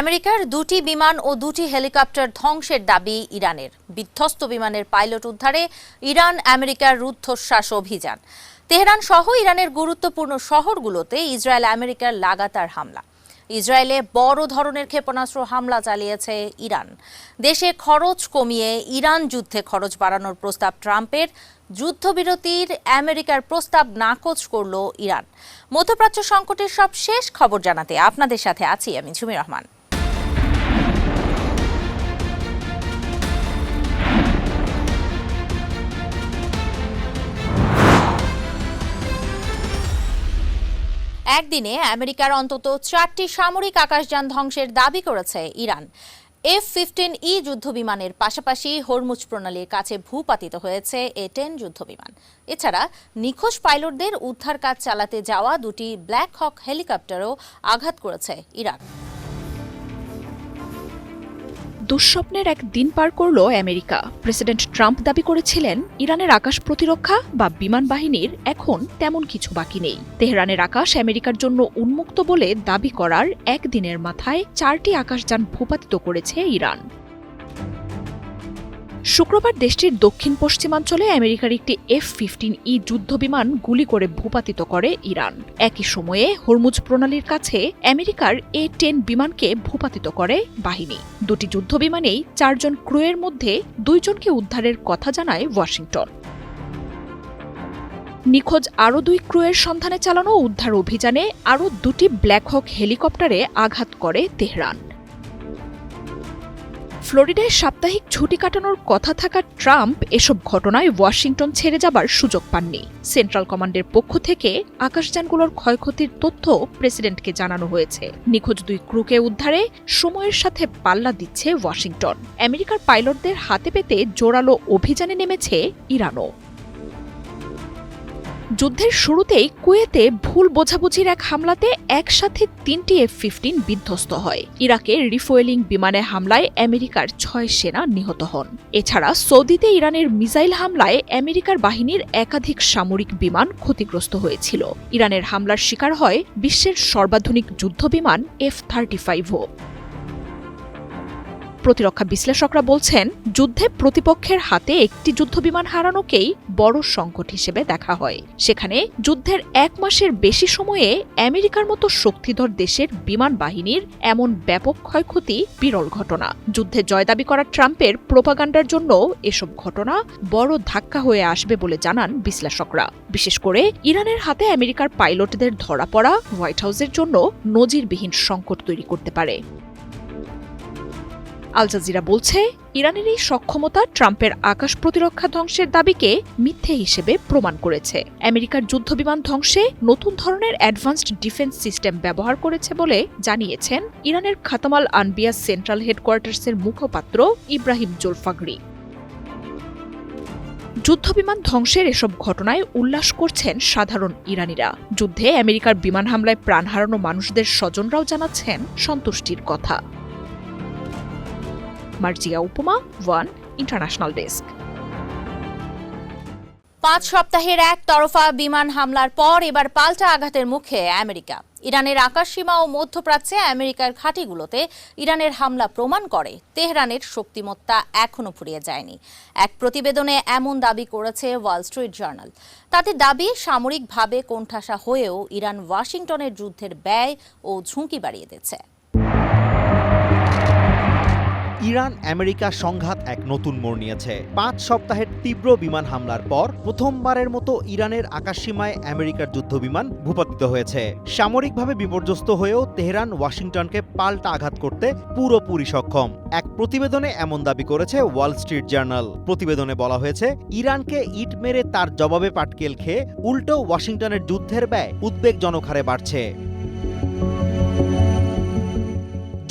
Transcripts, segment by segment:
আমেরিকার দুটি বিমান ও দুটি হেলিকপ্টার ধ্বংসের দাবি ইরানের। বিধ্বস্ত বিমানের পাইলট উদ্ধারে ইরান আমেরিকার রুদ্ধশ্বাস অভিযান। তেহরান সহ ইরানের গুরুত্বপূর্ণ শহরগুলোতে ইসরায়েল আমেরিকার লাগাতার হামলা। ইসরায়েলে বড় ধরনের ক্ষেপণাস্ত্র হামলা চালিয়েছে ইরান। দেশে খরচ কমিয়ে ইরান যুদ্ধে খরচ বাড়ানোর প্রস্তাব ট্রাম্পের। যুদ্ধবিরতির আমেরিকার প্রস্তাব নাকচ করল ইরান। মধ্যপ্রাচ্য সংকটের সব শেষ খবর জানাতে আপনাদের সাথে আছি আমি ঝুমি রহমান। একদিনে আমেরিকার অন্তত 4টি সামরিক আকাশযান ধ্বংসের দাবি করেছে ইরান। F-15E যুদ্ধবিমানের পাশাপাশি হরমুজ প্রণালীর কাছে ভূপাতিত হয়েছে A-10 যুদ্ধবিমান। এছাড়া নিখোঁজ পাইলটদের উদ্ধার কাজ চালাতে যাওয়া দুটি ব্ল্যাক হক হেলিকপ্টারও আঘাত করেছে ইরান। দুঃস্বপ্নের এক দিন পার করল আমেরিকা। প্রেসিডেন্ট ট্রাম্প দাবি করেছিলেন ইরানের আকাশ প্রতিরক্ষা বা বিমান বাহিনীর এখন তেমন কিছু বাকি নেই। তেহরানের আকাশ আমেরিকার জন্য উন্মুক্ত বলে দাবি করার একদিনের মাথায় 4টি আকাশযান ভূপাতিত করেছে ইরান। শুক্রবার দেশটির দক্ষিণ পশ্চিমাঞ্চলে আমেরিকার একটি F-15E যুদ্ধবিমান গুলি করে ভূপাতিত করে ইরান। একই সময়ে হরমুজ প্রণালীর কাছে আমেরিকার A-10 বিমানকে ভূপাতিত করে বাহিনী। দুটি যুদ্ধবিমানেই 4 জন ক্রুয়ের মধ্যে 2 জনকে উদ্ধারের কথা জানায় ওয়াশিংটন। নিখোঁজ আরও 2 ক্রুয়ের সন্ধানে চালানো উদ্ধার অভিযানে আরও 2টি ব্ল্যাক হক হেলিকপ্টারে আঘাত করে তেহরান। ফ্লোরিডায় সাপ্তাহিক ছুটি কাটানোর কথা থাকা ট্রাম্প এসব ঘটনায় ওয়াশিংটন ছেড়ে যাবার সুযোগ পাননি। সেন্ট্রাল কমান্ডের পক্ষ থেকে আকাশযানগুলোর ক্ষয়ক্ষতির তথ্য প্রেসিডেন্টকে জানানো হয়েছে। নিখোঁজ 2 ক্রুকে উদ্ধারে সময়ের সাথে পাল্লা দিচ্ছে ওয়াশিংটন। আমেরিকার পাইলটদের হাতে পেতে জোরালো অভিযানে নেমেছে ইরানও। যুদ্ধের শুরুতেই কুয়েতে ভুল বোঝাবুঝির এক হামলাতে একসাথে 3টি F-15 বিধ্বস্ত হয়। ইরাকে রিফুয়েলিং বিমানে হামলায় আমেরিকার 6 সেনা নিহত হন। এছাড়া সৌদিতে ইরানের মিসাইল হামলায় আমেরিকার বাহিনীর একাধিক সামরিক বিমান ক্ষতিগ্রস্ত হয়েছিল। ইরানের হামলার শিকার হয় বিশ্বের সর্বাধুনিক যুদ্ধবিমান F-35ও। প্রতিরক্ষা বিশ্লেষকরা বলছেন, যুদ্ধে প্রতিপক্ষের হাতে একটি যুদ্ধবিমান হারানোকেই বড় সংকট হিসেবে দেখা হয়। সেখানে যুদ্ধের 1 মাসের বেশি সময়ে আমেরিকার মতো শক্তিধর দেশের বিমান বাহিনীর এমন ব্যাপক ক্ষয়ক্ষতি বিরল ঘটনা। যুদ্ধে জয় দাবি করা ট্রাম্পের প্রোপাগান্ডার জন্য এসব ঘটনা বড় ধাক্কা হয়ে আসবে বলে জানান বিশ্লেষকরা। বিশেষ করে ইরানের হাতে আমেরিকার পাইলটদের ধরা পড়া হোয়াইট হাউসের জন্য নজিরবিহীন সংকট তৈরি করতে পারে। আল জাজিরা বলছে, ইরানের এই সক্ষমতা ট্রাম্পের আকাশ প্রতিরক্ষা ধ্বংসের দাবিকে মিথ্যে হিসেবে প্রমাণ করেছে। আমেরিকার যুদ্ধবিমান ধ্বংসে নতুন ধরনের অ্যাডভান্সড ডিফেন্স সিস্টেম ব্যবহার করেছে বলে জানিয়েছেন ইরানের খাতামাল আনবিয়া সেন্ট্রাল হেডকোয়ার্টার্সের মুখপাত্র ইব্রাহিম জোলফাগরি। যুদ্ধবিমান ধ্বংসের এসব ঘটনায় উল্লাস করছেন সাধারণ ইরানিরা। যুদ্ধে আমেরিকার বিমান হামলায় প্রাণ হারানো মানুষদের স্বজনরাও জানাচ্ছেন সন্তুষ্টির কথা। মার্জিয়া উপমা, ওয়ান ইন্টারন্যাশনাল ডেস্ক। 5 সপ্তাহের একতরফা বিমান হামলার পর এবার পাল্টা আঘাতের মুখে আমেরিকা। ইরানের আকাশসীমা ও মধ্যপ্রাচ্যে আমেরিকার ঘাঁটিগুলোতে ইরানের হামলা প্রমাণ করে তেহরানের শক্তিমত্তা এখনো ফুরিয়ে যায়নি। এক প্রতিবেদনে এমন দাবি করেছে ওয়াল স্ট্রিট জার্নাল। তাদের দাবি, সামরিকভাবে কোণঠাসা হয়েও ইরান ওয়াশিংটনের যুদ্ধের ব্যয় ও ঝুঁকি বাড়িয়ে দিচ্ছে। ইরান আমেরিকা সংঘাত এক নতুন মোড় নিয়েছে। 5 সপ্তাহের তীব্র বিমান হামলার পর প্রথমবারের মতো ইরানের আকাশসীমায় আমেরিকার যুদ্ধবিমান ভূপাতিত হয়েছে। সামরিকভাবে বিপর্যস্ত হয়েও তেহরান ওয়াশিংটনকে পাল্টা আঘাত করতে পুরোপুরি সক্ষম। এক প্রতিবেদনে এমন দাবি করেছে ওয়াল স্ট্রিট জার্নাল। প্রতিবেদনে বলা হয়েছে, ইরানকে ইট মেরে তার জবাবে পাটকেল খেয়ে উল্টো ওয়াশিংটনের যুদ্ধের ব্যয় উদ্বেগজনক হারে বাড়ছে।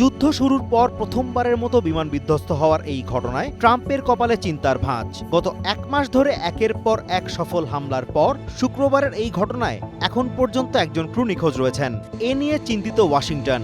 যুদ্ধ শুরুর পর প্রথমবারের মতো বিমান বিধ্বস্ত হওয়ার এই ঘটনায় ট্রাম্পের কপালে চিন্তার ভাঁজ। গত 1 মাস ধরে একের পর এক সফল হামলার পর শুক্রবারের এই ঘটনায় এখন পর্যন্ত একজন ক্রু নিখোঁজ রয়েছেন। এ নিয়ে চিন্তিত ওয়াশিংটন।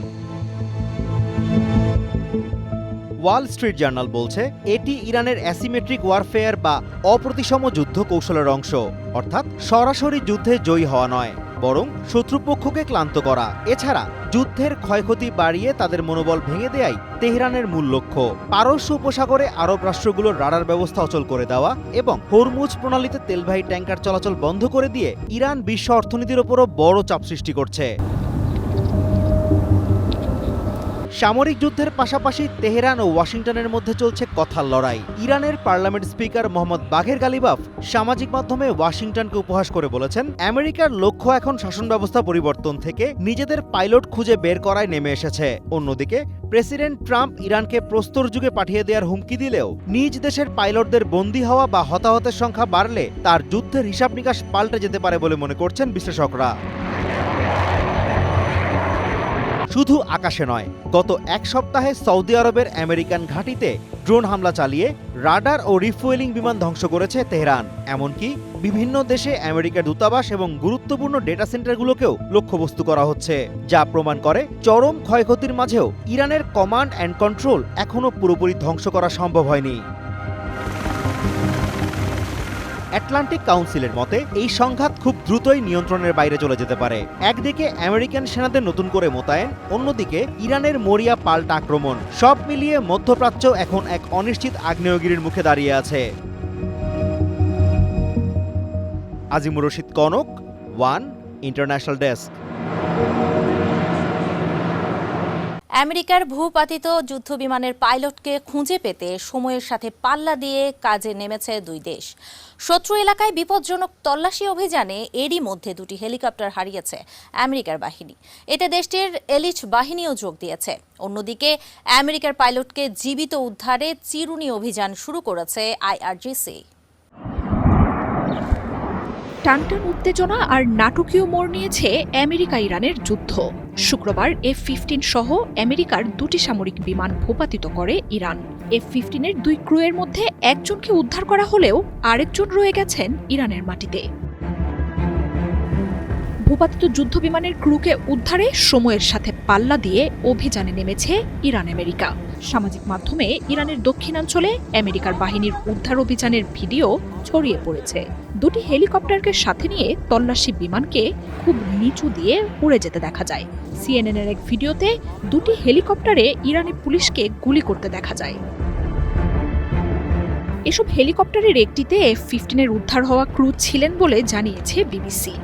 ওয়াল স্ট্রিট জার্নাল বলছে, এটি ইরানের অ্যাসিমেট্রিক ওয়ারফেয়ার বা অপ্রতিসম যুদ্ধ কৌশলের অংশ, অর্থাৎ সরাসরি যুদ্ধে জয়ী হওয়া নয়, বরং শত্রুপক্ষকে ক্লান্ত করা। এছাড়া যুদ্ধের ক্ষয়ক্ষতি বাড়িয়ে তাদের মনোবল ভেঙে দেয়াই তেহরানের মূল লক্ষ্য। পারস্য উপসাগরে আরব রাষ্ট্রগুলোর রাডার ব্যবস্থা অচল করে দেওয়া এবং হরমুজ প্রণালীতে তেলবাহী ট্যাঙ্কার চলাচল বন্ধ করে দিয়ে ইরান বিশ্ব অর্থনীতির ওপরও বড় চাপ সৃষ্টি করছে। সামরিক যুদ্ধের পাশাপাশি তেহরান ও ওয়াশিংটনের মধ্যে চলছে কথার লড়াই। ইরানের পার্লামেন্ট স্পিকার মোহাম্মদ বাঘের গালিবাফ সামাজিক মাধ্যমে ওয়াশিংটনকে উপহাস করে বলেছেন, আমেরিকার লক্ষ্য এখন শাসন ব্যবস্থা পরিবর্তন থেকে নিজেদের পাইলট খুঁজে বের করায় নেমে এসেছে। অন্যদিকে প্রেসিডেন্ট ট্রাম্প ইরানকে প্রস্তর যুগে পাঠিয়ে দেওয়ার হুমকি দিলেও নিজ দেশের পাইলটদের বন্দী হওয়া বা হতাহতের সংখ্যা বাড়লে তার যুদ্ধের হিসাব নিকাশ পাল্টে যেতে পারে বলে মনে করছেন বিশ্লেষকরা। শুধু আকাশে নয়, গত এক সপ্তাহে সৌদি আরবের আমেরিকান ঘাঁটিতে ড্রোন হামলা চালিয়ে রাডার ও রিফুয়েলিং বিমান ধ্বংস করেছে তেহরান। এমনকি বিভিন্ন দেশে আমেরিকার দূতাবাস এবং গুরুত্বপূর্ণ ডেটা সেন্টারগুলোকেও লক্ষ্যবস্তু করা হচ্ছে, যা প্রমাণ করে চরম ক্ষয়ক্ষতির মাঝেও ইরানের কমান্ড অ্যান্ড কন্ট্রোল এখনও পুরোপুরি ধ্বংস করা সম্ভব হয়নি। আটলান্টিক কাউন্সিলের মতে এই সংঘাত খুব দ্রুতই নিয়ন্ত্রণের বাইরে চলে যেতে পারে। একদিকে আমেরিকান সেনাদের নতুন করে মোতায়েন, অন্যদিকে ইরানের মরিয়া পাল্টা আক্রমণ। সব মিলিয়ে মধ্যপ্রাচ্য এখন এক অনিশ্চিত আগ্নেয়গিরির মুখে দাঁড়িয়ে আছে। Azimur Rashid Konok, one international desk. আমেরিকার ভূপাতিত যুদ্ধবিমানের পাইলটকে খুঁজে পেতে সময়ের সাথে পাল্লা দিয়ে কাজে নেমেছে দুই দেশ। শত্রু এলাকায় বিপজ্জনক তল্লাশি অভিযানে এরই মধ্যে দুটি হেলিকপ্টার হারিয়েছে আমেরিকার বাহিনী। এতে দেশটির এলিট বাহিনীও যোগ দিয়েছে। অন্যদিকে আমেরিকার পাইলটকে জীবিত উদ্ধারে চিরুনি অভিযান শুরু করেছে আইআরজিসি। টানটান উত্তেজনা আর নাটকীয় মোড় নিয়েছে আমেরিকা ইরানের যুদ্ধ। শুক্রবার F-15 সহ আমেরিকার দুটি সামরিক বিমান ভূপাতিত করে ইরান। F-15-এর দুই ক্রুয়ের মধ্যে একজনকে উদ্ধার করা হলেও আরেকজন রয়ে গেছেন ইরানের মাটিতে। ভূপাতিত যুদ্ধ বিমানের ক্রুকে উদ্ধারে সময়ের সাথে পাল্লা দিয়ে অভিযানে নেমেছে ইরান আমেরিকা। সামাজিক মাধ্যমে ইরানের দক্ষিণাঞ্চলে আমেরিকার বাহিনীর উদ্ধার অভিযানের ভিডিও ছড়িয়ে পড়েছে। দুটি হেলিকপ্টারকে সাথে নিয়ে তল্লাশি বিমানকে খুব নিচু দিয়ে উড়ে যেতে দেখা যায়। CNN-এর এক ভিডিওতে দুটি হেলিকপ্টারে ইরানি পুলিশকে গুলি করতে দেখা যায়। এসব হেলিকপ্টারের একটিতে F-15-এর উদ্ধার হওয়া ক্রু ছিলেন বলে জানিয়েছে বিবিসি।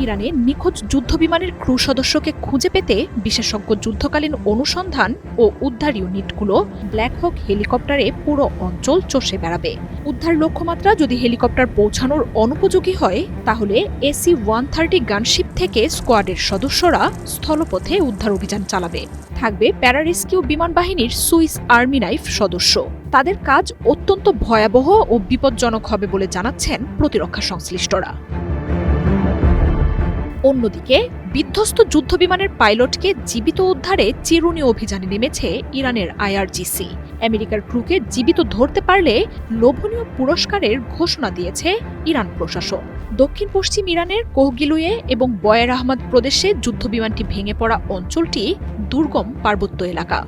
ইরানে নিখোঁজ যুদ্ধবিমানের ক্রু সদস্যকে খুঁজে পেতে বিশেষজ্ঞ যুদ্ধকালীন অনুসন্ধান ও উদ্ধার ইউনিটগুলো ব্ল্যাক হক হেলিকপ্টারে পুরো অঞ্চল চষে বেড়াবে। উদ্ধার লক্ষ্যমাত্রা যদি হেলিকপ্টার পৌঁছানোর অনুপযোগী হয়, তাহলে AC-130 গানশিপ থেকে স্কোয়াডের সদস্যরা স্থলপথে উদ্ধার অভিযান চালাবে। থাকবে প্যারারেস্কিউ বিমান বাহিনীর সুইস আর্মি নাইফ সদস্য। তাদের কাজ অত্যন্ত ভয়াবহ ও বিপজ্জনক হবে বলে জানাচ্ছেন প্রতিরক্ষা সংশ্লিষ্টরা। অন্যদিকে বিধ্বস্ত যুদ্ধবিমানের পাইলটকে জীবিত উদ্ধারে চিরুনি অভিযানে নেমেছে ইরানের আইআরজিসি। আমেরিকার ক্রুকে জীবিত ধরতে পারলে লোভনীয় পুরস্কারের ঘোষণা দিয়েছে ইরান প্রশাসন। দক্ষিণ পশ্চিম ইরানের কোহগিলুয়ে এবং বয়ের আহমদ প্রদেশে যুদ্ধবিমানটি ভেঙে পড়া অঞ্চলটি দুর্গম পার্বত্য এলাকা।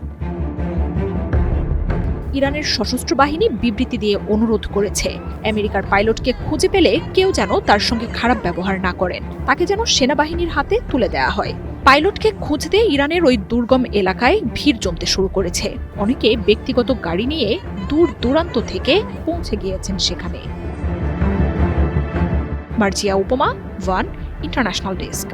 ইরানের সশস্ত্র বাহিনী বিবৃতি দিয়ে অনুরোধ করেছে, আমেরিকার পাইলটকে খুঁজে পেলে কেউ যেন তার সঙ্গে খারাপ ব্যবহার না করেন, তাকে যেন সেনাবাহিনীর হাতে তুলে দেওয়া হয়। পাইলটকে খুঁজতে ইরানের ওই দুর্গম এলাকায় ভিড় জমতে শুরু করেছে। অনেকে ব্যক্তিগত গাড়ি নিয়ে দূর দূরান্ত থেকে পৌঁছে গিয়েছেন সেখানে। মার্জিয়া উপমা, ওয়ান ইন্টারন্যাশনাল ডেস্ক।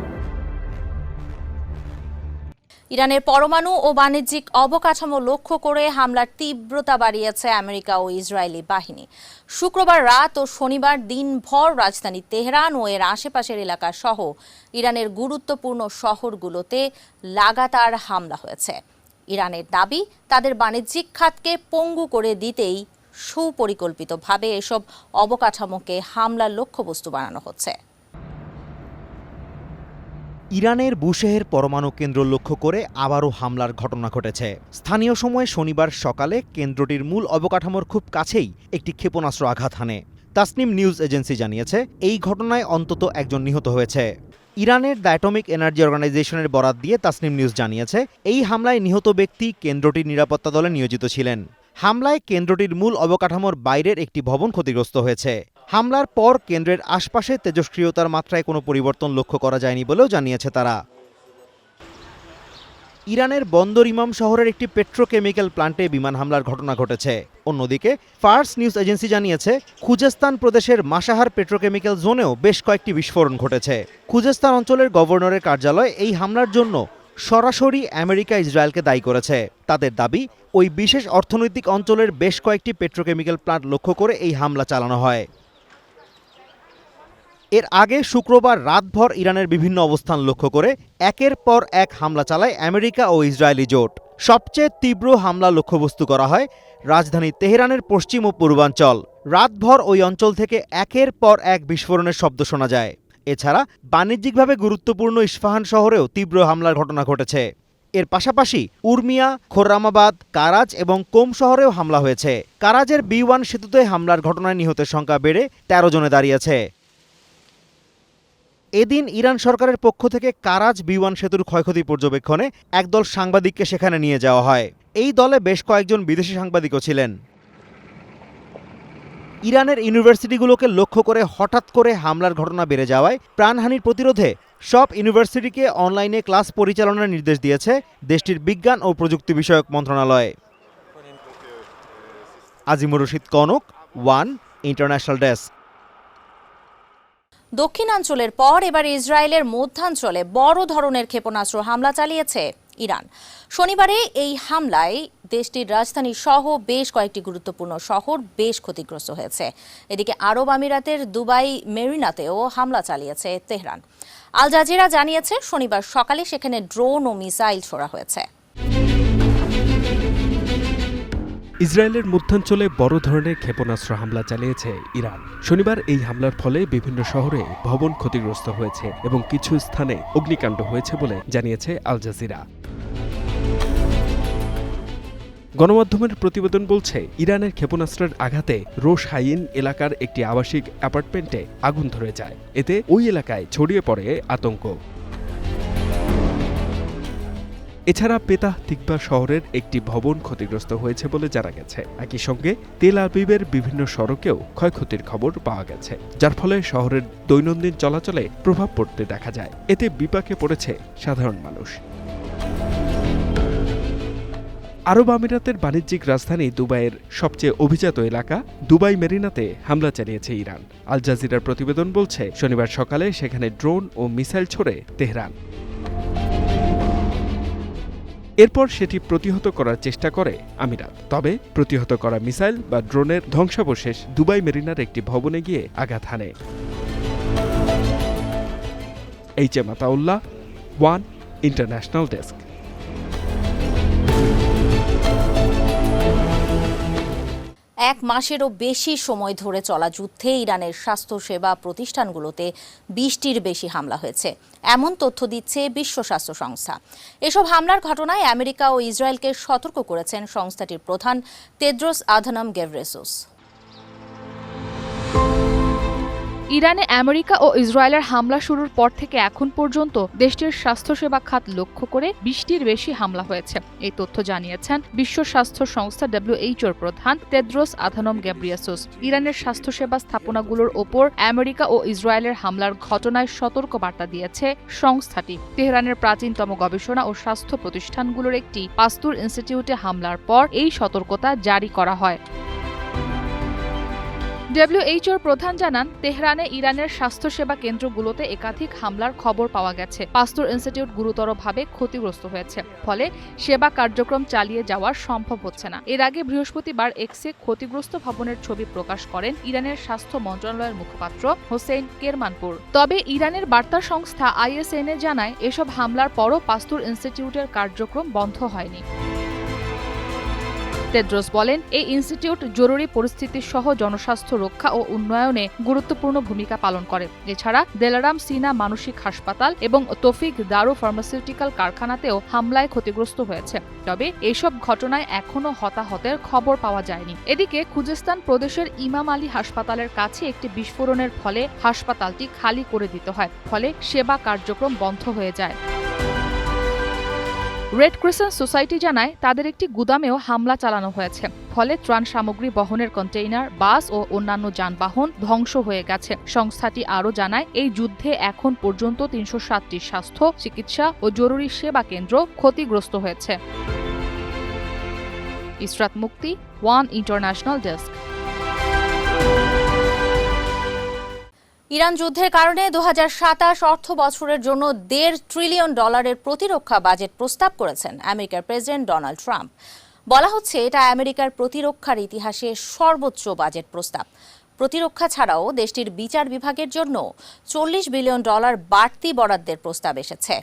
ইরানের পরমাণু ও বাণিজ্যিক অবকাঠামো লক্ষ্য করে হামলার তীব্রতা বাড়িয়েছে আমেরিকা ও ইসরায়েলি বাহিনী। শুক্রবার রাত ও শনিবার দিনভর রাজধানী তেহরান ও এর আশেপাশের এলাকা সহ ইরানের গুরুত্বপূর্ণ শহরগুলোতে লাগাতার হামলা হয়েছে। ইরানের দাবি, তাদের বাণিজ্যিক খাতকে পঙ্গু করে দিতেই সুপরিকল্পিতভাবে এসব অবকাঠামোকে হামলার লক্ষ্যবস্তু বানানো হচ্ছে। ইরানের বুশেহের পরমাণু কেন্দ্র লক্ষ্য করে আবারও হামলার ঘটনা ঘটেছে। স্থানীয় সময় শনিবার সকালে কেন্দ্রটির মূল অবকাঠামোর খুব কাছেই একটি ক্ষেপণাস্ত্র আঘাত হানে। তাসনিম নিউজ এজেন্সি জানিয়েছে, এই ঘটনায় অন্তত একজন নিহত হয়েছে। ইরানের দ্য অ্যাটমিক এনার্জি অর্গানাইজেশনের বরাত দিয়ে তাসনিম নিউজ জানিয়েছে, এই হামলায় নিহত ব্যক্তি কেন্দ্রটির নিরাপত্তা দলে নিয়োজিত ছিলেন। হামলায় কেন্দ্রটির মূল অবকাঠামোর বাইরের একটি ভবন ক্ষতিগ্রস্ত হয়েছে। হামলার পর কেন্দ্রের আশপাশে তেজস্ক্রিয়তার মাত্রায় কোনো পরিবর্তন লক্ষ্য করা যায়নি বলেও জানিয়েছে তারা। ইরানের বন্দর ইমাম শহরের একটি পেট্রোকেমিক্যাল প্লান্টে বিমান হামলার ঘটনা ঘটেছে। অন্যদিকে ফার্স নিউজ এজেন্সি জানিয়েছে খুজেস্তান প্রদেশের মাসাহার পেট্রোকেমিক্যাল জোনেও বেশ কয়েকটি বিস্ফোরণ ঘটেছে। খুজেস্তান অঞ্চলের গভর্নরের কার্যালয় এই হামলার জন্য সরাসরি আমেরিকা ইসরায়েলকে দায়ী করেছে। তাদের দাবি, ওই বিশেষ অর্থনৈতিক অঞ্চলের বেশ কয়েকটি পেট্রোকেমিক্যাল প্লান্ট লক্ষ্য করে এই হামলা চালানো হয়। এর আগে শুক্রবার রাতভর ইরানের বিভিন্ন অবস্থান লক্ষ্য করে একের পর এক হামলা চালায় আমেরিকা ও ইসরায়েলি জোট। সবচেয়ে তীব্র হামলা লক্ষ্যবস্তু করা হয় রাজধানী তেহরানের পশ্চিম ও পূর্বাঞ্চল। রাতভর ওই অঞ্চল থেকে একের পর এক বিস্ফোরণের শব্দ শোনা যায়। এছাড়া বাণিজ্যিকভাবে গুরুত্বপূর্ণ ইস্পাহান শহরেও তীব্র হামলার ঘটনা ঘটেছে। এর পাশাপাশি উর্মিয়া, খোররামাবাদ, কারাজ এবং কোম শহরেও হামলা হয়েছে। কারাজের B1 সেতুতে হামলার ঘটনায় নিহতের সংখ্যা বেড়ে 13 জনে দাঁড়িয়েছে। এদিন ইরান সরকারের পক্ষ থেকে কারাজ B1 সেতুর ক্ষয়ক্ষতি পর্যবেক্ষণে একদল সাংবাদিককে সেখানে নিয়ে যাওয়া হয়। এই দলে বেশ কয়েকজন বিদেশি সাংবাদিকও ছিলেন। ইরানের ইউনিভার্সিটিগুলোকে লক্ষ্য করে হঠাৎ করে হামলার ঘটনা বেড়ে যাওয়ায় প্রাণহানির প্রতিরোধে সব ইউনিভার্সিটিকে অনলাইনে ক্লাস পরিচালনার নির্দেশ দিয়েছে দেশটির বিজ্ঞান ও প্রযুক্তি বিষয়ক মন্ত্রণালয়। Azimur Rashid Konok, one international desk. দক্ষিণাঞ্চলের পর এবার ইসরায়েলের মধ্যাঞ্চলে বড় ধরনের ক্ষেপণাস্ত্র হামলা চালিয়েছে ইরান। শনিবারে এই হামলায় দেশটির রাজধানী সহ বেশ কয়েকটি গুরুত্বপূর্ণ শহর বেশ ক্ষতিগ্রস্ত হয়েছে। এদিকে আরব আমিরাতের দুবাই মেরিনাতেও হামলা চালিয়েছে তেহরান। আল জাজিরা জানিয়েছে শনিবার সকালে সেখানে ড্রোন ও মিসাইল ছোড়া হয়েছে। ইসরায়েলের মধ্যাঞ্চলে বড় ধরনের ক্ষেপণাস্ত্র হামলা চালিয়েছে ইরান। শনিবার এই হামলার ফলে বিভিন্ন শহরে ভবন ক্ষতিগ্রস্ত হয়েছে এবং কিছু স্থানে অগ্নিকাণ্ড হয়েছে বলে জানিয়েছে আল জাজিরা। গণমাধ্যমের প্রতিবেদন বলছে, ইরানের ক্ষেপণাস্ত্রের আঘাতে রোশ হাইন এলাকার একটি আবাসিক অ্যাপার্টমেন্টে আগুন ধরে যায়। এতে ওই এলাকায় ছড়িয়ে পড়ে আতঙ্ক। এছাড়া পেতাহ তিকবা শহরের একটি ভবন ক্ষতিগ্রস্ত হয়েছে বলে জানা গেছে। একই সঙ্গে তেল আবিবের বিভিন্ন সড়কেও ক্ষয়ক্ষতির খবর পাওয়া গেছে, যার ফলে শহরের দৈনন্দিন চলাচলে প্রভাব পড়তে দেখা যায়। এতে বিপাকে পড়েছে সাধারণ মানুষ। আরব আমিরাতের বাণিজ্যিক রাজধানী দুবাইয়ের সবচেয়ে অভিজাত এলাকা দুবাই মেরিনাতে হামলা চালিয়েছে ইরান। আল জাজিরার প্রতিবেদন বলছে, শনিবার সকালে সেখানে ড্রোন ও মিসাইল ছোড়ে তেহরান। এরপর সেটি প্রতিহত করার চেষ্টা করে আমিরাত। তবে প্রতিহত করা মিসাইল বা ড্রোনের ধ্বংসাবশেষ দুবাই মেরিনার একটি ভবনে গিয়ে আঘাত হানে। HM Ataullah, one international desk. এক মাসেরও বেশি সময় ধরে চলা যুদ্ধে ইরানের স্বাস্থ্যসেবা প্রতিষ্ঠানগুলোতে 20টির বেশি হামলা হয়েছে, এমন তথ্য দিচ্ছে বিশ্ব স্বাস্থ্য সংস্থা। এসব হামলার ঘটনায় আমেরিকা ও ইসরায়েলকে সতর্ক করেছেন সংস্থাটির প্রধান তেদ্রোস আধানম গেব্রেসুস। ইরানে আমেরিকা ও ইসরায়েলের হামলা শুরুর পর থেকে এখন পর্যন্ত দেশটির স্বাস্থ্যসেবা খাত লক্ষ্য করে 20টির বেশি হামলা হয়েছে। এই তথ্য জানিয়েছেন বিশ্ব স্বাস্থ্য সংস্থা WHO প্রধান তেদ্রোস আধানম গেব্রিয়াসুস। ইরানের স্বাস্থ্যসেবা স্থাপনাগুলোর ওপর আমেরিকা ও ইসরায়েলের হামলার ঘটনায় সতর্ক বার্তা দিয়েছে সংস্থাটি। তেহরানের প্রাচীনতম গবেষণা ও স্বাস্থ্য প্রতিষ্ঠানগুলোর একটি পাস্তুর ইনস্টিটিউটে হামলার পর এই সতর্কতা জারি করা হয়। WHOর প্রধান জানান, তেহরানে ইরানের স্বাস্থ্যসেবা কেন্দ্রগুলোতে একাধিক হামলার খবর পাওয়া গেছে। পাস্তুর ইনস্টিটিউট গুরুতরভাবে ক্ষতিগ্রস্ত হয়েছে, ফলে সেবা কার্যক্রম চালিয়ে যাওয়া সম্ভব হচ্ছে না। এর আগে বৃহস্পতিবার এক্সে ক্ষতিগ্রস্ত ভবনের ছবি প্রকাশ করেন ইরানের স্বাস্থ্য মন্ত্রণালয়ের মুখপাত্র হোসেইন কেরমানপুর। তবে ইরানের বার্তা সংস্থা ISN জানায়, এসব হামলার পরও পাস্তুর ইনস্টিটিউটের কার্যক্রম বন্ধ হয়নি। তেদ্রোস বলেন, এই ইনস্টিটিউট জরুরি পরিস্থিতি সহ জনস্বাস্থ্য রক্ষা ও উন্নয়নে গুরুত্বপূর্ণ ভূমিকা পালন করে। এছাড়া দেলারাম সিনা মানসিক হাসপাতাল এবং তৌফিক দারু ফার্মাসিউটিক্যাল কারখানাতেও হামলায় ক্ষতিগ্রস্ত হয়েছে। তবে এইসব ঘটনায় এখনও হতাহতের খবর পাওয়া যায়নি। এদিকে খুজেস্তান প্রদেশের ইমাম আলী হাসপাতালের কাছে একটি বিস্ফোরণের ফলে হাসপাতালটি খালি করে দিতে হয়, ফলে সেবা কার্যক্রম বন্ধ হয়ে যায়। রেড ক্রিসেন্ট সোসাইটি জানায় তাদের একটি গুদামেও হামলা চালানো হয়েছে, ফলে ত্রাণ সামগ্রী বহনের কন্টেইনার, বাস ও অন্যান্য যানবাহন ধ্বংস হয়ে গেছে। সংস্থাটি আরও জানায় এই যুদ্ধে এখন পর্যন্ত ৩০৭টি স্বাস্থ্য, চিকিৎসা ও জরুরি সেবা কেন্দ্র ক্ষতিগ্রস্ত হয়েছে। ইসরাত মুক্তি, ওয়ান ইন্টারন্যাশনাল ডেস্ক। ইরান যুদ্ধের কারণে ২০২৭ অর্থ বছরের জন্য $১.৫ ট্রিলিয়ন প্রতিরক্ষা বাজেট প্রস্তাব করেছেন আমেরিকার প্রেসিডেন্ট ডোনাল্ড ট্রাম্প। বলা হচ্ছে এটা আমেরিকার প্রতিরক্ষার ইতিহাসে সর্বোচ্চ বাজেট প্রস্তাব। প্রতিরক্ষা ছাড়াও দেশটির বিচার বিভাগের জন্য $৪০ বিলিয়ন বাড়তি বরাদ্দের প্রস্তাব এসেছে।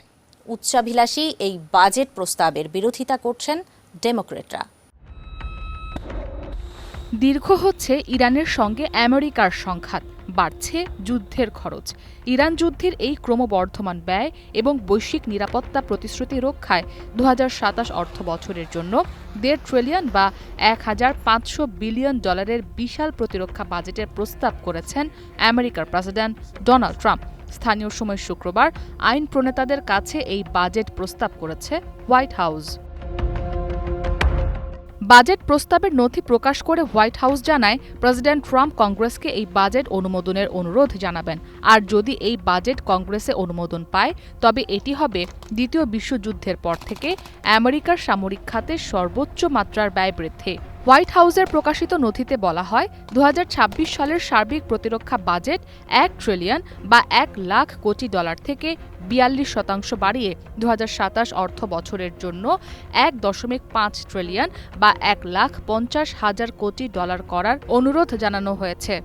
উচ্চাভিলাষী এই বাজেট প্রস্তাবের বিরোধিতা করছেন ডেমোক্রেটরা। দীর্ঘ হচ্ছে ইরানের সঙ্গে আমেরিকার সংঘাত, বাড়ছে যুদ্ধের খরচ। ইরান যুদ্ধের এই ক্রমবর্ধমান ব্যয় এবং বৈশ্বিক নিরাপত্তা প্রতিশ্রুতি রক্ষায় ২০২৭ অর্থ বছরের জন্য $১.৫ ট্রিলিয়ন বা $১,৫০০ বিলিয়ন বিশাল প্রতিরক্ষা বাজেটের প্রস্তাব করেছেন আমেরিকার প্রেসিডেন্ট ডোনাল্ড ট্রাম্প। স্থানীয় সময় শুক্রবার আইন প্রণেতাদের কাছে এই বাজেট প্রস্তাব করেছে হোয়াইট হাউস। বাজেট প্রস্তাবের নথি প্রকাশ করে হোয়াইট হাউস জানায়, প্রেসিডেন্ট ট্রাম্প কংগ্রেসকে এই বাজেট অনুমোদনের অনুরোধ জানাবেন। আর যদি এই বাজেট কংগ্রেসে অনুমোদন পায়, তবে এটি হবে দ্বিতীয় বিশ্বযুদ্ধের পর থেকে আমেরিকার সামরিক খাতে সর্বোচ্চ মাত্রার ব্যয় বৃদ্ধি। হোয়াইট হাউসের প্রকাশিত নথিতে বলা হয়, ২০২৬ সালের সার্বিক প্রতিরক্ষা বাজেট $১ ট্রিলিয়ন বা $১,০০,০০০ কোটি থেকে ৪২% বাড়িয়ে ২০২৭ অর্থ বছরের জন্য $১.৫ ট্রিলিয়ন বা $১,৫০,০০০ কোটি করার অনুরোধ জানানো হয়েছে।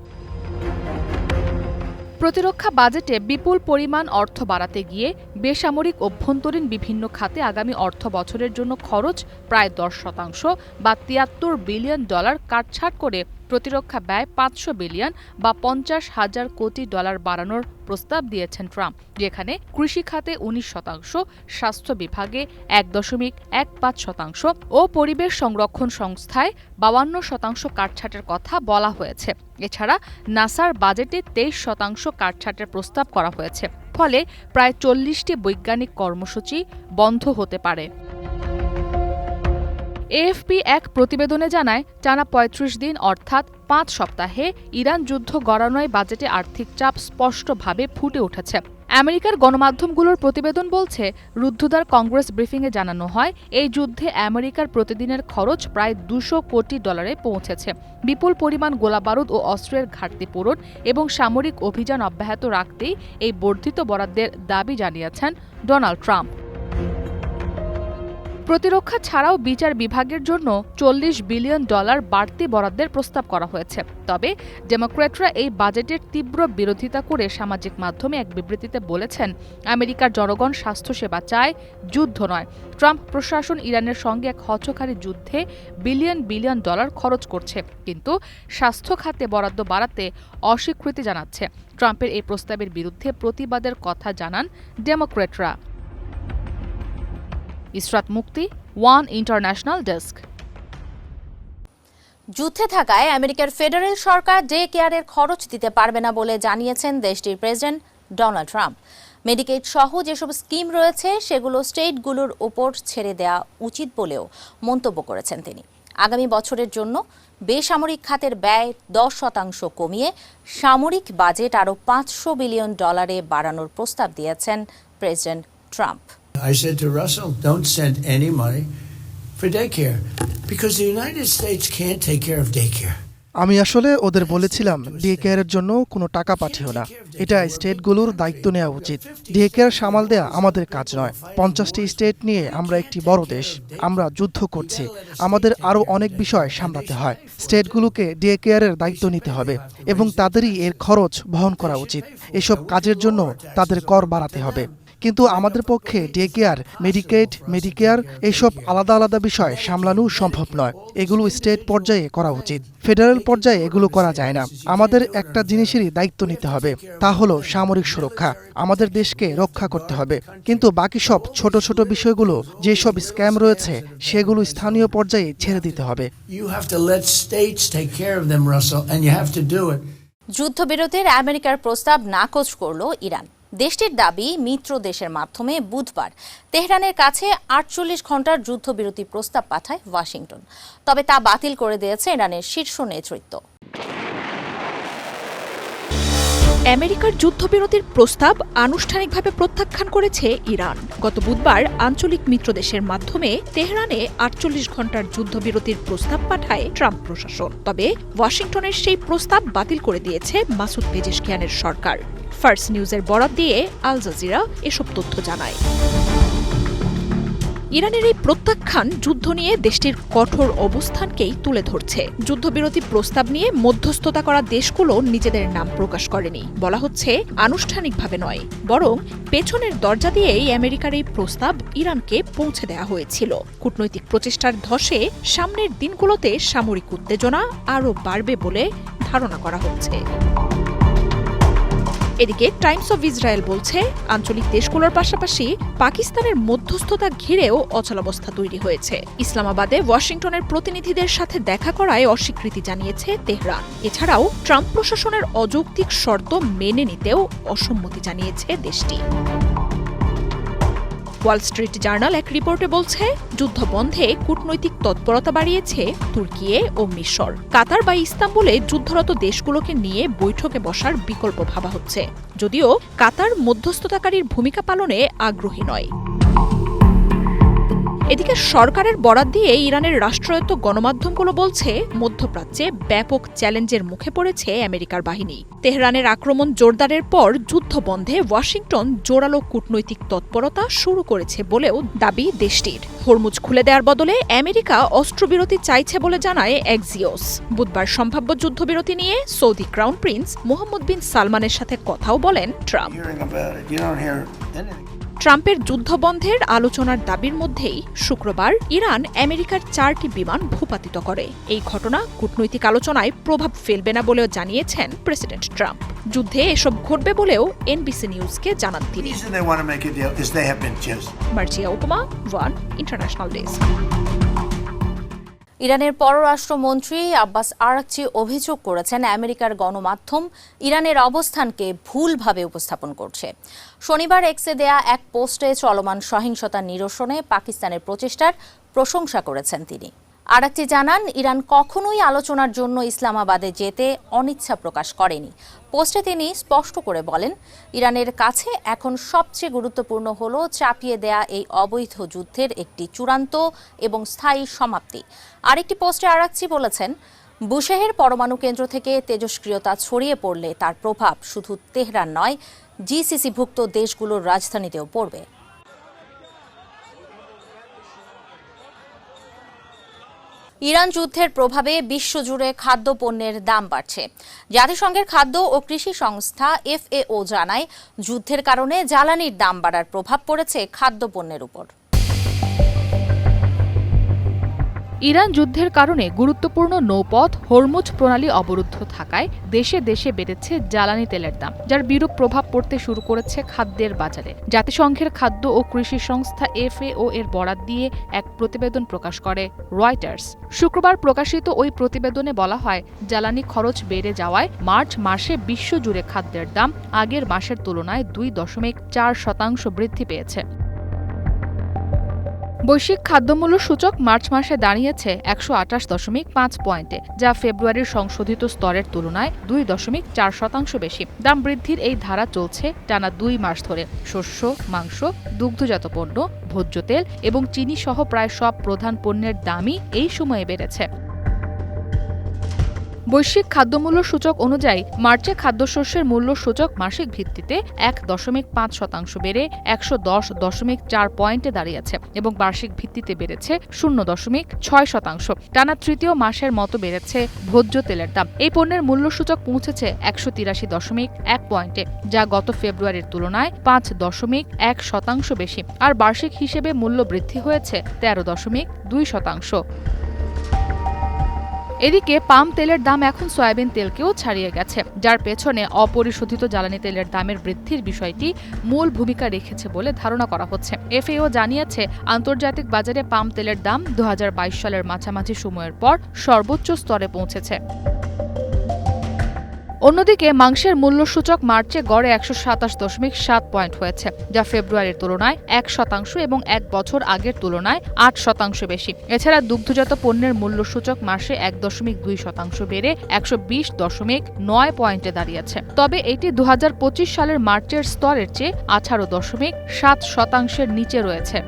প্রতিরক্ষা বাজেটে বিপুল পরিমাণ অর্থ বাড়াতে গিয়ে বেসামরিক অভ্যন্তরীণ বিভিন্ন খাতে আগামী অর্থ বছরের জন্য খরচ প্রায় ১০% বা $৭৩ বিলিয়ন কাটছাঁট করে প্রতিরক্ষা ব্যয় $৫০০ বিলিয়ন বা $৫০,০০০ কোটি বাড়ানোর প্রস্তাব দিয়েছেন ট্রাম্প, যেখানে কৃষি খাতে ১৯%, স্বাস্থ্য বিভাগে ১.১৫% ও পরিবেশ সংরক্ষণ সংস্থায় ৫২% কাটছাঁটের কথা বলা হয়েছে। এছাড়া নাসার বাজেটে ২৩% কাটছাঁটের প্রস্তাব করা হয়েছে, ফলে প্রায় ৪০টি বৈজ্ঞানিক কর্মসূচি বন্ধ হতে পারে। এএফপি এক প্রতিবেদনে জানায়, টানা ৩৫ দিন অর্থাৎ ৫ সপ্তাহে ইরান যুদ্ধ গড়ানোয় বাজেটে আর্থিক চাপ স্পষ্টভাবে ফুটে উঠেছে। আমেরিকার গণমাধ্যমগুলোর প্রতিবেদন বলছে, রুদ্ধদ্বার কংগ্রেস ব্রিফিংয়ে জানানো হয়, এই যুদ্ধে আমেরিকার প্রতিদিনের খরচ প্রায় $২০০ কোটি পৌঁছেছে। বিপুল পরিমাণ গোলাবারুদ ও অস্ত্রের ঘাটতি পূরণ এবং সামরিক অভিযান অব্যাহত রাখতেই এই বর্ধিত বরাদ্দের দাবি জানিয়েছেন ডোনাল্ড ট্রাম্প। প্রতিরক্ষা ছাড়াও বিচার বিভাগের জন্য $৪০ বিলিয়ন বাড়তি বরাদ্দের প্রস্তাব করা হয়েছে। তবে ডেমোক্র্যাটরা এই বাজেটের তীব্র বিরোধিতা করে সামাজিক মাধ্যমে এক বিবৃতিতে বলেছেন, আমেরিকার জনগণ স্বাস্থ্যসেবা চায়, যুদ্ধ নয়। ট্রাম্প প্রশাসন ইরানের সঙ্গে এক হঠকারী যুদ্ধে বিলিয়ন বিলিয়ন ডলার খরচ করছে, কিন্তু স্বাস্থ্য খাতে বরাদ্দ বাড়াতে অস্বীকৃতি জানাচ্ছে। ট্রাম্পের এই প্রস্তাবের বিরুদ্ধে প্রতিবাদের কথা জানান ডেমোক্র্যাটরা। ইসরাত মুক্তি, ওয়ান ইন্টারন্যাশনাল ডেস্ক। যুদ্ধে থাকায় আমেরিকার ফেডারেল সরকার ডে কেয়ারের খরচ দিতে পারবে না বলে জানিয়েছেন দেশটির প্রেসিডেন্ট ডোনাল্ড ট্রাম্প। মেডিকেড সহ যেসব স্কিম রয়েছে সেগুলো স্টেটগুলোর উপর ছেড়ে দেওয়া উচিত বলেও মন্তব্য করেছেন তিনি। আগামী বছরের জন্য বেসামরিক খাতের ব্যয় 10% কমিয়ে সামরিক বাজেট আরও $৫০০ বিলিয়ন বাড়ানোর প্রস্তাব দিয়েছেন president Trump. I said to Russell, don't send any money for daycare because the United States can't take care of daycare. আমি আসলে ওদের বলেছিলাম ডে কেয়ারের জন্য কোনো টাকা পাঠিও না, এটা স্টেটগুলোর দায়িত্ব নেওয়া উচিত। ডে কেয়ার সামাল দেয়া আমাদের কাজ নয়। 50টি স্টেট নিয়ে আমরা একটি বড় দেশ, আমরা যুদ্ধ করছি, আমাদের আরও অনেক বিষয় সামলাতে হয়। স্টেটগুলোকে ডে কেয়ারের দায়িত্ব নিতে হবে এবং তাদেরই এর খরচ বহন করা উচিত। এসব কাজের জন্য তাদের কর বাড়াতে হবে। কিন্তু আমাদের পক্ষে ডে কেয়ার, মেডিকেড, মেডিকেয়ার এসব আলাদা আলাদা বিষয় সামলানো সম্ভব নয়। এগুলো স্টেট পর্যায়ে করা উচিত, ফেডারেল পর্যায়ে এগুলো করা যায় না। আমাদের একটা জিনিসেরই দায়িত্ব নিতে হবে, তা হলো সামরিক সুরক্ষা। আমাদের দেশকে রক্ষা করতে হবে, কিন্তু বাকি সব ছোট ছোট বিষয়গুলো, যেসব স্ক্যাম রয়েছে, সেগুলো স্থানীয় পর্যায়ে ছেড়ে দিতে হবে। যুদ্ধবিরতির আমেরিকার প্রস্তাব নাকচ করল ইরান। দেশটির দাবি মিত্র দেশের মাধ্যমে বুধবার তেহরানের কাছে 48 ঘণ্টার যুদ্ধবিরতি প্রস্তাব পাঠায় ওয়াশিংটন। তবে তা বাতিল করে দিয়েছে ইরানের শীর্ষ নেতৃত্ব। আমেরিকার যুদ্ধবিরতির প্রস্তাব আনুষ্ঠানিকভাবে প্রত্যাখ্যান করেছে ইরান। গত বুধবার আঞ্চলিক মিত্র দেশের মাধ্যমে তেহরানে 48 ঘণ্টার যুদ্ধবিরতির প্রস্তাব পাঠায় ট্রাম্প প্রশাসন। তবে ওয়াশিংটনের সেই প্রস্তাব বাতিল করে দিয়েছে মাসুদ পেজেশকিয়ানের সরকার। ফার্স্ট নিউজের বরাত দিয়ে আল জাজিরা এসব তথ্য জানায়। ইরানের এই প্রত্যাখ্যান যুদ্ধ নিয়ে দেশটির কঠোর অবস্থানকেই তুলে ধরছে। যুদ্ধবিরতি প্রস্তাব নিয়ে মধ্যস্থতা করা দেশগুলো নিজেদের নাম প্রকাশ করেনি। বলা হচ্ছে আনুষ্ঠানিকভাবে নয়, বরং পেছনের দরজা দিয়েই আমেরিকার এই প্রস্তাব ইরানকে পৌঁছে দেওয়া হয়েছিল। কূটনৈতিক প্রচেষ্টার ধসে সামনের দিনগুলোতে সামরিক উত্তেজনা আরও বাড়বে বলে ধারণা করা হচ্ছে। এদিকে টাইমস অব ইসরায়েল বলছে, আঞ্চলিক দেশগুলোর পাশাপাশি পাকিস্তানের মধ্যস্থতা ঘিরেও অচলাবস্থা তৈরি হয়েছে। ইসলামাবাদে ওয়াশিংটনের প্রতিনিধিদের সাথে দেখা করায় অস্বীকৃতি জানিয়েছে তেহরান। এছাড়াও ট্রাম্প প্রশাসনের অযৌক্তিক শর্ত মেনে নিতেও অসম্মতি জানিয়েছে দেশটি। ওয়াল স্ট্রিট জার্নাল এক রিপোর্টে বলছে, যুদ্ধ বন্ধে কূটনৈতিক তৎপরতা বাড়িয়েছে তুর্কি ও মিশর। কাতার বা ইস্তাম্বুলে যুদ্ধরত দেশগুলোকে নিয়ে বৈঠকে বসার বিকল্প ভাবা হচ্ছে, যদিও কাতার মধ্যস্থতাকারীর ভূমিকা পালনে আগ্রহী নয়। এদিকে সরকারের বরাত দিয়ে ইরানের রাষ্ট্রায়ত্ত গণমাধ্যমগুলো বলছে, মধ্যপ্রাচ্যে ব্যাপক চ্যালেঞ্জের মুখে পড়েছে আমেরিকার বাহিনী। তেহরানের আক্রমণ জোরদারের পর যুদ্ধ বন্ধে ওয়াশিংটন জোরালো কূটনৈতিক তৎপরতা শুরু করেছে বলেও দাবি দেশটির। হরমুজ খুলে দেওয়ার বদলে আমেরিকা অস্ত্রবিরতি চাইছে বলে জানায় এক্সিওস। বুধবার সম্ভাব্য যুদ্ধবিরতি নিয়ে সৌদি ক্রাউন প্রিন্স মোহাম্মদ বিন সালমানের সাথে কথাও বলেন ট্রাম্প। ট্রাম্পের যুদ্ধবন্ধের আলোচনার দাবির মধ্যেই শুক্রবার ইরান আমেরিকার 4টি বিমান ভূপাতিত করে। এই ঘটনা কূটনৈতিক আলোচনায় প্রভাব ফেলবে না বলেও জানিয়েছেন প্রেসিডেন্ট ট্রাম্প। যুদ্ধে এসব ঘটবে বলেও এনবিসি নিউজকে জানান তিনি। মার্জিয়া উপমা, ওয়ান ইন্টারন্যাশনাল ডেস্ক। ইরানের পররাষ্ট্রমন্ত্রী আব্বাস আরাকচি অভিযোগ করেছেন, আমেরিকার গণমাধ্যম ইরানের অবস্থানকে ভুলভাবে উপস্থাপন করছে। শনিবার এক্সে দেয়া এক পোস্টে চলমান সহিংসতা নিরসনে পাকিস্তানের প্রচেষ্টার প্রশংসা করেছেন তিনি। আরাকচি জানান, ইরান কখনোই আলোচনার জন্য ইসলামাবাদে যেতে অনিচ্ছা প্রকাশ করেনি। পোস্টে তিনি স্পষ্ট করে বলেন, ইরানের কাছে এখন সবচেয়ে গুরুত্বপূর্ণ হল চাপিয়ে দেয়া এই অবৈধ যুদ্ধের একটি চূড়ান্ত এবং স্থায়ী সমাপ্তি। আরেকটি পোস্টে আরাকচি বলেছেন, বুশেহের পরমাণু কেন্দ্র থেকে তেজস্ক্রিয়তা ছড়িয়ে পড়লে তার প্রভাব শুধু তেহরান নয়, জিসিসিভুক্ত দেশগুলোর রাজধানীতেও পড়বে। ইরান যুদ্ধের প্রভাবে বিশ্বজুড়ে খাদ্যপণ্যের দাম বাড়ছে। জাতিসংঘের খাদ্য ও কৃষি সংস্থা FAO জানায়, যুদ্ধের কারণে জ্বালানির দাম বাড়ার প্রভাব পড়েছে খাদ্যপণ্যের উপর। ইরান যুদ্ধের কারণে গুরুত্বপূর্ণ নৌপথ হরমুজ প্রণালী অবরুদ্ধ থাকায় দেশে দেশে বেড়েছে জ্বালানি তেলের দাম, যার বিরূপ প্রভাব পড়তে শুরু করেছে খাদ্যের বাজারে। জাতিসংঘের খাদ্য ও কৃষি সংস্থা FAO এর বরাত দিয়ে এক প্রতিবেদন প্রকাশ করে রয়টার্স। শুক্রবার প্রকাশিত ওই প্রতিবেদনে বলা হয়, জ্বালানি খরচ বেড়ে যাওয়ায় মার্চ মাসে বিশ্বজুড়ে খাদ্যের দাম আগের মাসের তুলনায় 2.4% বৃদ্ধি পেয়েছে। বৈশ্বিক খাদ্যমূল্য সূচক মার্চ মাসে দাঁড়িয়েছে 128.5 পয়েন্টে, যা ফেব্রুয়ারির সংশোধিত স্তরের তুলনায় 2.4% বেশি। দাম বৃদ্ধির এই ধারা চলছে টানা 2 মাস ধরে। শস্য, মাংস, দুগ্ধজাত পণ্য, ভোজ্য তেল এবং চিনি সহ প্রায় সব প্রধান পণ্যের দামই এই সময়ে বেড়েছে। বৈশ্বিক খাদ্যমূল্য সূচক অনুযায়ী মার্চে খাদ্যশস্যের মূল্য সূচক মাসিক ভিত্তিতে 1.5% বেড়ে 110.4 পয়েন্টে দাঁড়িয়েছে এবং বার্ষিক ভিত্তিতে বেড়েছে 0.6%। টানা তৃতীয় মাসের মতো বেড়েছে ভোজ্য তেলের দাম। এই পণ্যের মূল্য সূচক পৌঁছেছে 183.1 পয়েন্টে, যা গত ফেব্রুয়ারির তুলনায় 5.1% বেশি। আর বার্ষিক হিসেবে মূল্য বৃদ্ধি হয়েছে 13.2%। এদিকে পাম তেলের দাম এখন সয়াবিন তেলকেও ছাড়িয়ে গেছে, যার পেছনে অপরিশোধিত জ্বালানি তেলের দামের বৃদ্ধির বিষয়টি মূল ভূমিকা রেখেছে বলে ধারণা করা হচ্ছে। FAO জানিয়েছে, আন্তর্জাতিক বাজারে পাম তেলের দাম 2022 সালের মাঝামাঝি সময়ের পর সর্বোচ্চ স্তরে পৌঁছেছে। অন্যদিকে মাংসের মূল্যসূচক মার্চে গড়ে ১২৭.৭ পয়েন্ট হয়েছে, যা ফেব্রুয়ারির তুলনায় ১% এবং ১ বছর আগের তুলনায় ৮% বেশি। এছাড়া দুগ্ধজাত পণ্যের মূল্যসূচক মাসে ১.২% বেড়ে ১২০.৯ পয়েন্টে দাঁড়িয়েছে। তবে এটি ২০২৫ সালের মার্চের স্তরের চেয়ে ১৮.৭% নিচে রয়েছে।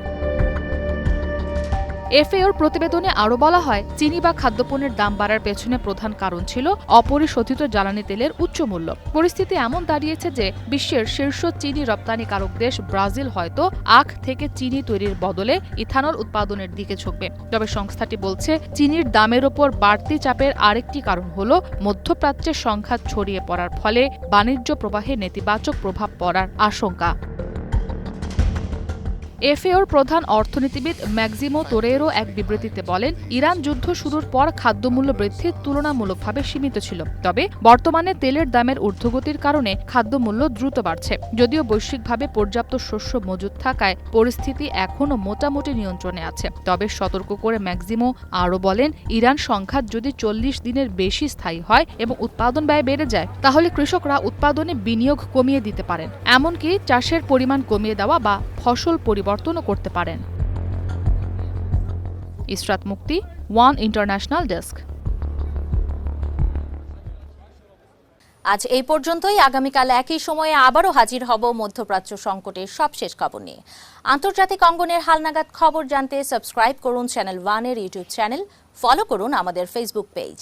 এফএওর প্রতিবেদনে আরও বলা হয়, চিনি বা খাদ্যপণ্যের দাম বাড়ার পেছনে প্রধান কারণ ছিল অপরিশোধিত জ্বালানি তেলের উচ্চ মূল্য। পরিস্থিতি এমন দাঁড়িয়েছে যে বিশ্বের শীর্ষ চিনি রপ্তানিকারক দেশ ব্রাজিল হয়তো আখ থেকে চিনি তৈরির বদলে ইথানল উৎপাদনের দিকে ঝুঁকবে। তবে সংস্থাটি বলছে, চিনির দামের ওপর বাড়তি চাপের আরেকটি কারণ হল মধ্যপ্রাচ্যে সংঘাত ছড়িয়ে পড়ার ফলে বাণিজ্য প্রবাহে নেতিবাচক প্রভাব পড়ার আশঙ্কা। এফএওর প্রধান অর্থনীতিবিদ ম্যাক্সিমো তোরেরো এক বিবৃতিতে বলেন, ইরান যুদ্ধ শুরুর পর খাদ্যমূল্য বৃদ্ধি তুলনামূলকভাবে সীমিত ছিল। তবে বর্তমানে তেলের দামের ঊর্ধ্বগতির কারণে খাদ্যমূল্য দ্রুত বাড়ছে। যদিও বৈশ্বিকভাবে পর্যাপ্ত শস্য মজুত থাকায় পরিস্থিতি এখনও মোটামুটি নিয়ন্ত্রণে আছে। তবে সতর্ক করে ম্যাক্সিমো আরও বলেন, ইরান সংঘাত যদি ৪০ দিনের বেশি স্থায়ী হয় এবং উৎপাদন ব্যয় বেড়ে যায়, তাহলে কৃষকরা উৎপাদনে বিনিয়োগ কমিয়ে দিতে পারেন, এমনকি চাষের পরিমাণ কমিয়ে দেওয়া বা ফসল পরিবর্তনও করতে পারেন। ইসরাত মুক্তি, ওয়ান ইন্টারন্যাশনাল ডেস্ক। আজ এই পর্যন্তই। আগামীকাল একই সময়ে আবারও হাজির হব মধ্যপ্রাচ্য সংকটের সবশেষ খবর নিয়ে। আন্তর্জাতিক অঙ্গনের হালনাগাদ খবর জানতে সাবস্ক্রাইব করুন চ্যানেল 1 এর ইউটিউব চ্যানেল, ফলো করুন আমাদের ফেসবুক পেজ।